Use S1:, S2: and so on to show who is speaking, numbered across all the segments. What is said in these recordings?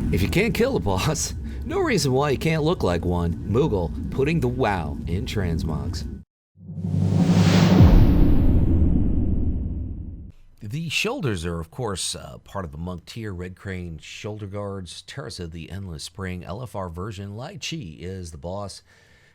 S1: If you can't kill a boss, no reason why you can't look like one. Moogle putting the wow in transmogs. The shoulders are, of course, part of the monk tier. Red Crane shoulder guards. Terrace of the Endless Spring LFR version. Lai Chi is the boss.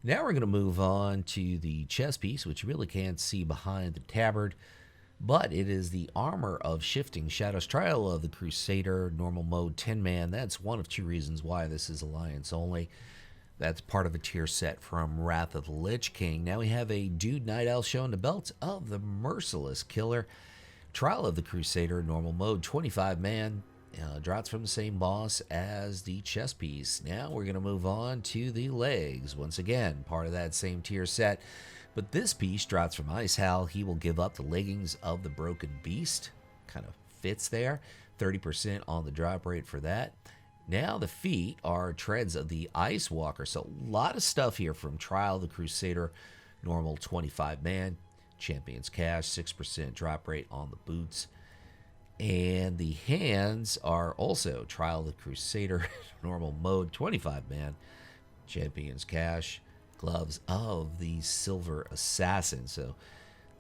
S1: Now we're going to move on to the chest piece, which you really can't see behind the tabard, but it is the armor of Shifting Shadows. Trial of the Crusader, normal mode, 10-man. That's one of two reasons why this is Alliance only. That's part of a tier set from Wrath of the Lich King. Now we have a Dude Night Owl showing the belt of the Merciless Killer. Trial of the Crusader, normal mode, 25-man. Drops from the same boss as the chest piece. Now we're going to move on to the legs. Once again, part of that same tier set. But this piece drops from Ice Howl. He will give up the leggings of the Broken Beast. Kind of fits there. 30% on the drop rate for that. Now the feet are treads of the Ice Walker. So a lot of stuff here from Trial of the Crusader. Normal 25-man. Champion's Cash, 6% drop rate on the boots. And the hands are also Trial of the Crusader, normal mode, 25-man. Champion's Cash. Gloves of the Silver Assassin. So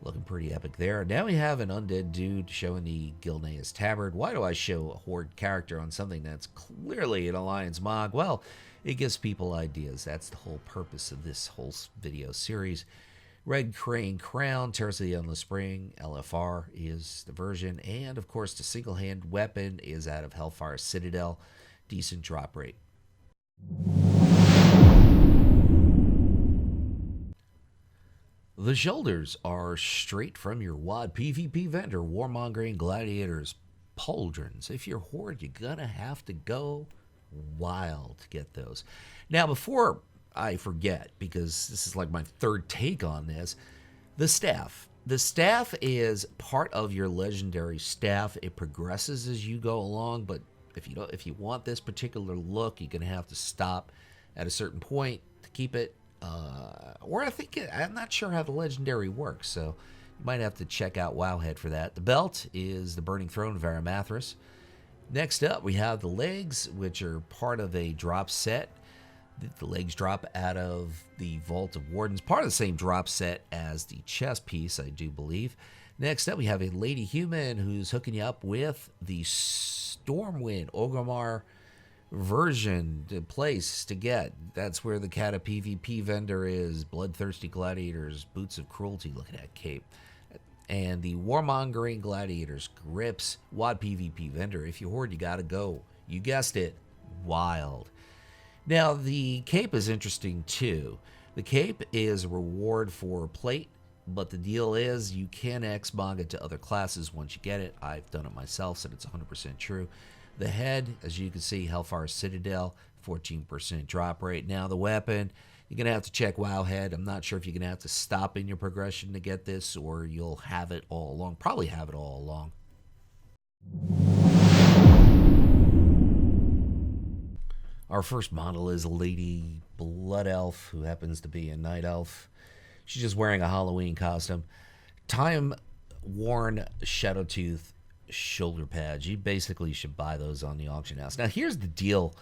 S1: looking pretty epic there. Now we have an undead dude showing the Gilneas Tabard. Why do I show a Horde character on something that's clearly an Alliance Mog? Well, it gives people ideas. That's the whole purpose of this whole video series. Red Crane Crown, Terrace of the Endless Spring, LFR is the version. And, of course, the single-hand weapon is out of Hellfire Citadel. Decent drop rate. The shoulders are straight from your WoD PvP vendor, Warmongering Gladiators Pauldrons. If you're Horde, you're going to have to go wild to get those. Now, before I forget, because this is like my third take on this, the staff. The staff is part of your legendary staff. It progresses as you go along, but if you want this particular look, you're going to have to stop at a certain point to keep it. Or I'm not sure how the legendary works, so you might have to check out Wowhead for that. The belt is the Burning Throne of Varamathras. Next up, we have the legs, which are part of a drop set. The legs drop out of the Vault of Wardens, part of the same drop set as the chest piece, I do believe. Next up, we have a Lady Human who's hooking you up with the Stormwind Orgrimmar version place to get. That's where the Cata PvP vendor is. Bloodthirsty Gladiators, Boots of Cruelty, look at that cape. And the Warmongering Gladiators grips, WoD PvP vendor. If you Horde, you gotta go. You guessed it, wild. Now, the cape is interesting, too. The cape is a reward for plate, but the deal is you can xmog it to other classes once you get it. I've done it myself, so it's 100% true. The head, as you can see, Hellfire Citadel, 14% drop rate. Now, the weapon, you're going to have to check Wowhead. I'm not sure if you're going to have to stop in your progression to get this, or you'll have it all along. Probably have it all along. Our first model is a Lady Blood Elf, who happens to be a Night Elf. She's just wearing a Halloween costume. Time-worn Shadowtooth shoulder pads. You basically should buy those on the auction house. Now, here's the deal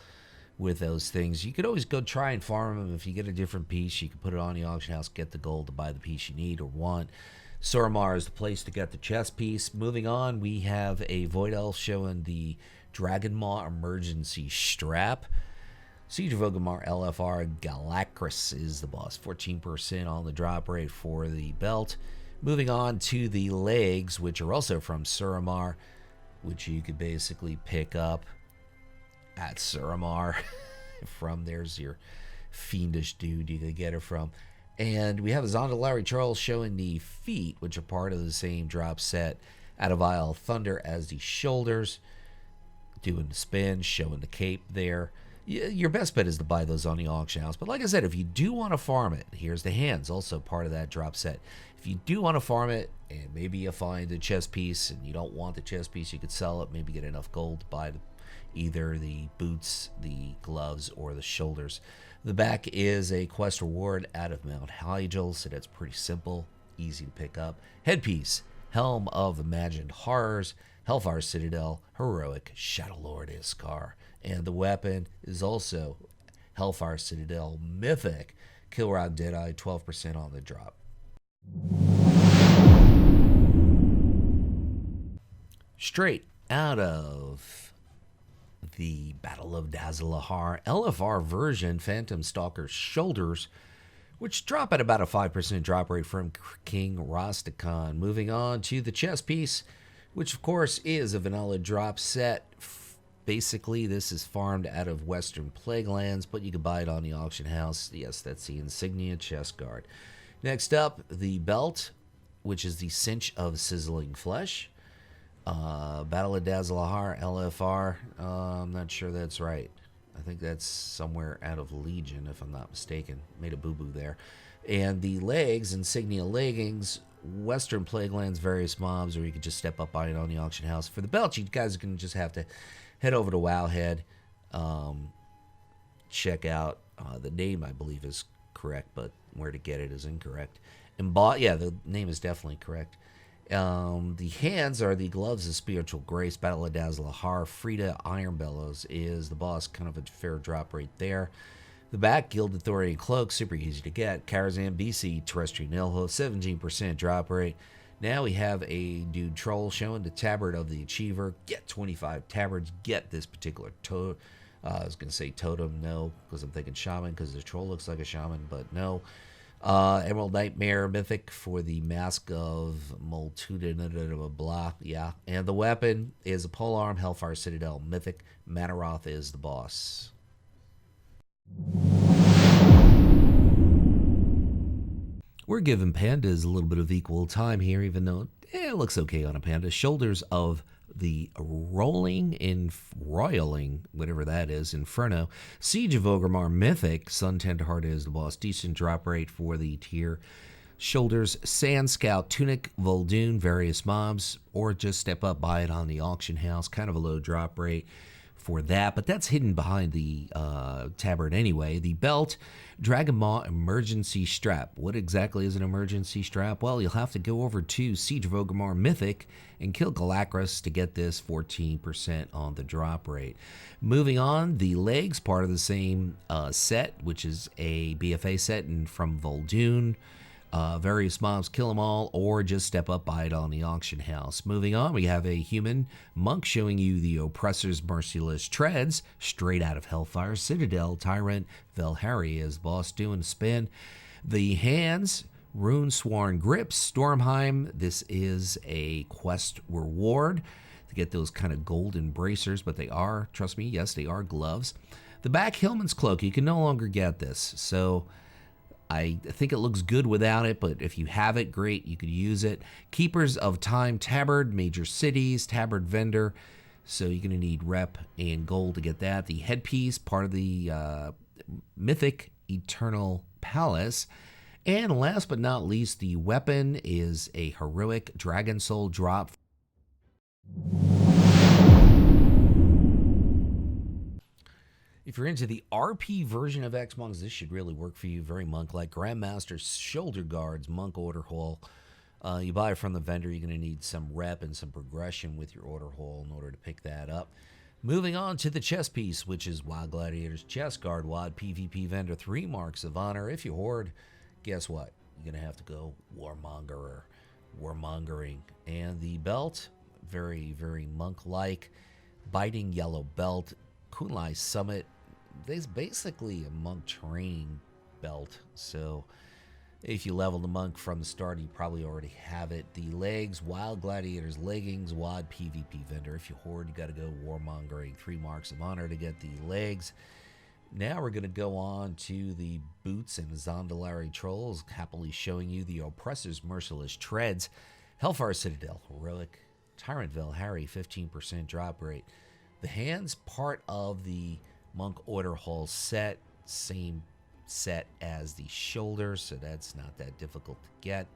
S1: with those things. You could always go try and farm them. If you get a different piece, you can put it on the auction house, get the gold to buy the piece you need or want. Suramar is the place to get the chest piece. Moving on, we have a Void Elf showing the Dragon Maw Emergency Strap. Siege of Orgrimmar LFR Galacrus is the boss. 14% on the drop rate for the belt. Moving on to the legs, which are also from Suramar, which you could basically pick up at Suramar. There's your fiendish dude you could get it from. And we have a Zondalari Charles showing the feet, which are part of the same drop set out of Isle of Thunder as the shoulders. Doing the spin, showing the cape there. Your best bet is to buy those on the auction house. But like I said, if you do want to farm it, here's the hands, also part of that drop set. If you do want to farm it, and maybe you find a chest piece, and you don't want the chest piece, you could sell it, maybe get enough gold to buy either the boots, the gloves, or the shoulders. The back is a quest reward out of Mount Hyjal, so that's pretty simple, easy to pick up. Headpiece, Helm of Imagined Horrors, Hellfire Citadel, Heroic, Shadowlord Iskar. And the weapon is also Hellfire Citadel, Mythic, Killrod Deadeye, 12% on the drop. Straight out of the Battle of Dazar'alor, LFR version, Phantom Stalker Shoulders, which drop at about a 5% drop rate from King Rastakhan. Moving on to the chest piece, which of course is a vanilla drop set. Basically, this is farmed out of Western Plaguelands, but you can buy it on the auction house. Yes, that's the Insignia chest guard. Next up, the belt, which is the Cinch of Sizzling Flesh. Battle of Dazar'alor, LFR. I'm not sure that's right. I think that's somewhere out of Legion, if I'm not mistaken. Made a boo-boo there. And the legs, Insignia Leggings, Western Plaguelands, various mobs, or you could just step up, buy it on the auction house. For the belt, you guys are going to just have to head over to Wowhead. Check out the name, I believe, is correct, but where to get it is incorrect. Yeah, the name is definitely correct. The hands are the Gloves of Spiritual Grace, Battle of Dazar'alor. Frida Iron Bellows is the boss, kind of a fair drop right there. The back, Gilded Thorian Cloak, super easy to get. Karazhan BC, Terrestrial Nailhoof, 17% drop rate. Now we have a dude troll showing the Tabard of the Achiever. Get 25 tabards, get this particular I was going to say totem, no, because I'm thinking shaman, because the troll looks like a shaman, but no. Emerald Nightmare Mythic for the Mask of Multitude, blah, yeah. And the weapon is a polearm, Hellfire Citadel Mythic. Manaroth is the boss. We're giving pandas a little bit of equal time here, even though it looks okay on a panda. Shoulders of the Roiling, whatever that is, Inferno. Siege of Orgrimmar Mythic. Sun Tenderheart is the boss. Decent drop rate for the tier. Shoulders, Sand Scout, Tunic, Vol'dun, various mobs, or just step up, buy it on the auction house. Kind of a low drop rate for that, but that's hidden behind the tabard anyway. The belt, Dragon Maw Emergency Strap. What exactly is an emergency strap? Well, you'll have to go over to Siege of Orgrimmar Mythic and kill Galacrus to get this 14% on the drop rate. Moving on, the legs, part of the same set, which is a BFA set and from Vol'dun. Various mobs, kill them all, or just step up, buy it on the auction house. Moving on, we have a human monk showing you the Oppressor's Merciless Treads, straight out of Hellfire Citadel. Tyrant Velhari is boss, doing a spin. The hands, Rune Sworn Grips, Stormheim. This is a quest reward to get those kind of golden bracers, but they are, trust me, yes, they are gloves. The back, Hillman's Cloak. You can no longer get this, so I think it looks good without it, but if you have it, great, you could use it. Keepers of Time Tabard, Major Cities, Tabard Vendor. So you're going to need rep and gold to get that. The headpiece, part of the Mythic Eternal Palace. And last but not least, the weapon is a Heroic Dragon Soul drop. If you're into the RP version of xmogs, this should really work for you. Very monk-like. Grandmaster Shoulder Guards, Monk Order Hall. You buy it from the vendor. You're going to need some rep and some progression with your order hall in order to pick that up. Moving on to the chest piece, which is Wild Gladiator's Chest Guard, WoD PvP vendor, 3 marks of honor. If you hoard, guess what? You're going to have to go warmongering. And the belt, very, very monk-like. Biting Yellow Belt, Kunlai Summit. There's basically a monk training belt, so if you level the monk from the start, you probably already have it. The legs, Wild Gladiator's Leggings, WoD PvP vendor. If you hoard, you got to go warmongering, 3 marks of honor to get the legs. Now we're going to go on to the boots and Zondalari Trolls, happily showing you the Oppressor's Merciless Treads, Hellfire Citadel, Heroic, Tyrant Velhari, 15% drop rate. The hands, part of the Monk Order Hall set, same set as the shoulders, so that's not that difficult to get.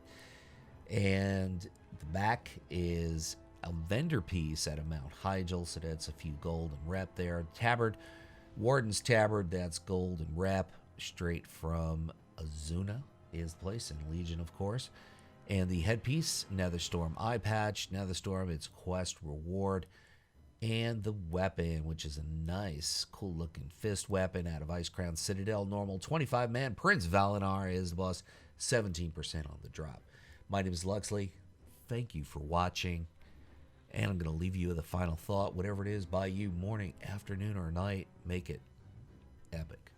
S1: And the back is a vendor piece at a Mount Hyjal, so that's a few gold and rep there. Tabard, Warden's Tabard, that's gold and rep, straight from Azuna is the place, and Legion, of course. And the headpiece, Netherstorm eye patch, Netherstorm, its quest reward, and the weapon, which is a nice, cool looking fist weapon out of Ice Crown Citadel. Normal 25 man. Prince Valinar is the boss, 17% on the drop. My name is Luxley. Thank you for watching. And I'm going to leave you with a final thought. Whatever it is by you, morning, afternoon, or night, make it epic.